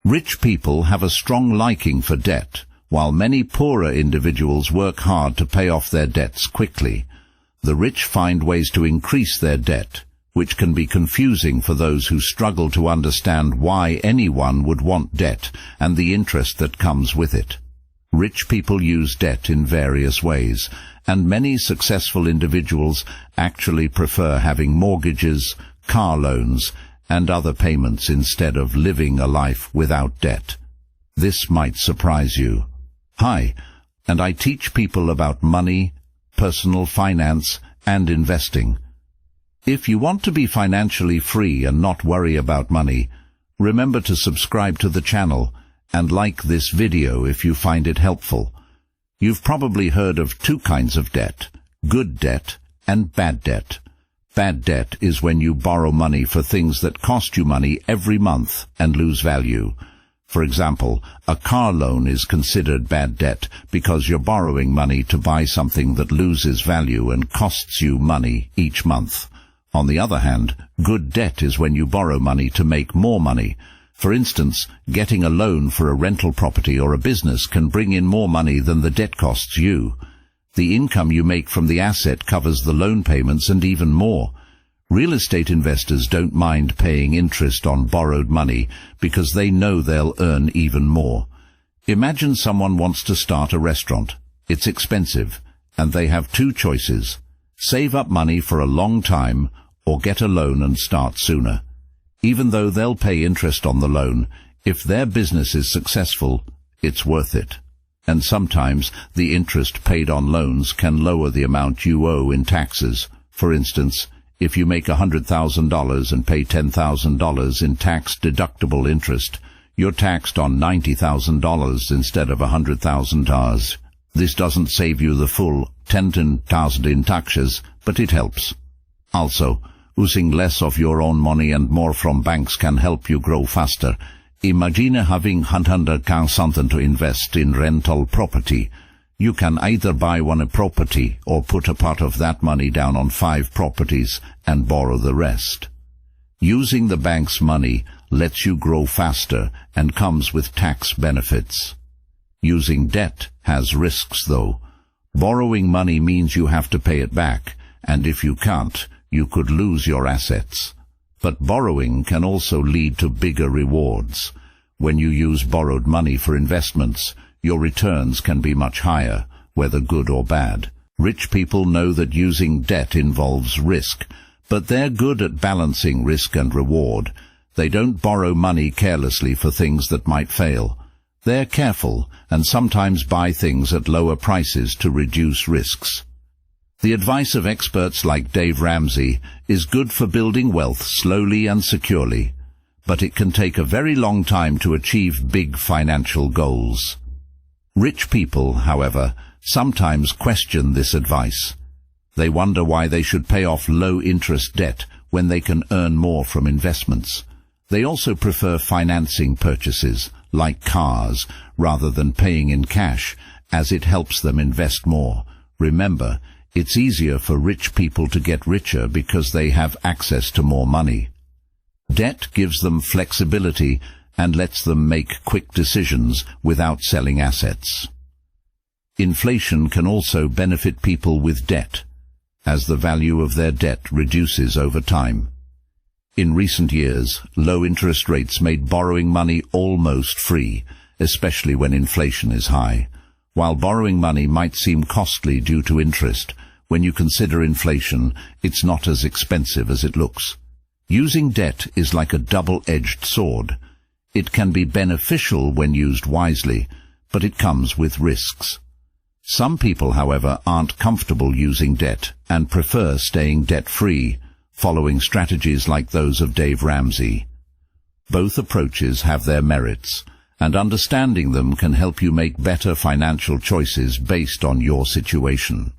Rich people have a strong liking for debt, while many poorer individuals work hard to pay off their debts quickly. The rich find ways to increase their debt, which can be confusing for those who struggle to understand why anyone would want debt and the interest that comes with it. Rich people use debt in various ways, and many successful individuals actually prefer having mortgages, car loans, and other payments instead of living a life without debt. This might surprise you. Hi, and I teach people about money, personal finance, and investing. If you want to be financially free and not worry about money, remember to subscribe to the channel and like this video if you find it helpful. You've probably heard of two kinds of debt: good debt and bad debt. Bad debt is when you borrow money for things that cost you money every month and lose value. For example, a car loan is considered bad debt because you're borrowing money to buy something that loses value and costs you money each month. On the other hand, good debt is when you borrow money to make more money. For instance, getting a loan for a rental property or a business can bring in more money than the debt costs you. The income you make from the asset covers the loan payments and even more. Real estate investors don't mind paying interest on borrowed money because they know they'll earn even more. Imagine someone wants to start a restaurant. It's expensive, and they have two choices: save up money for a long time or get a loan and start sooner. Even though they'll pay interest on the loan, if their business is successful, it's worth it. And sometimes the interest paid on loans can lower the amount you owe in taxes. For instance, if you make $100,000 and pay $10,000 in tax-deductible interest, you're taxed on $90,000 instead of $100,000. This doesn't save you the full $10,000 in taxes, but it helps. Also, using less of your own money and more from banks can help you grow faster. Imagine having $100,000 to invest in rental property. You can either buy one property or put a part of that money down on 5 properties and borrow the rest. Using the bank's money lets you grow faster and comes with tax benefits. Using debt has risks, though. Borrowing money means you have to pay it back, and if you can't, you could lose your assets. But borrowing can also lead to bigger rewards. When you use borrowed money for investments, your returns can be much higher, whether good or bad. Rich people know that using debt involves risk, but they're good at balancing risk and reward. They don't borrow money carelessly for things that might fail. They're careful and sometimes buy things at lower prices to reduce risks. The advice of experts like Dave Ramsey is good for building wealth slowly and securely, but it can take a very long time to achieve big financial goals. Rich people, however, sometimes question this advice. They wonder why they should pay off low-interest debt when they can earn more from investments. They also prefer financing purchases, like cars, rather than paying in cash, as it helps them invest more. Remember, it's easier for rich people to get richer because they have access to more money. Debt gives them flexibility and lets them make quick decisions without selling assets. Inflation can also benefit people with debt, as the value of their debt reduces over time. In recent years, low interest rates made borrowing money almost free, especially when inflation is high. While borrowing money might seem costly due to interest, when you consider inflation, it's not as expensive as it looks. Using debt is like a double-edged sword. It can be beneficial when used wisely, but it comes with risks. Some people, however, aren't comfortable using debt and prefer staying debt-free, following strategies like those of Dave Ramsey. Both approaches have their merits, and understanding them can help you make better financial choices based on your situation.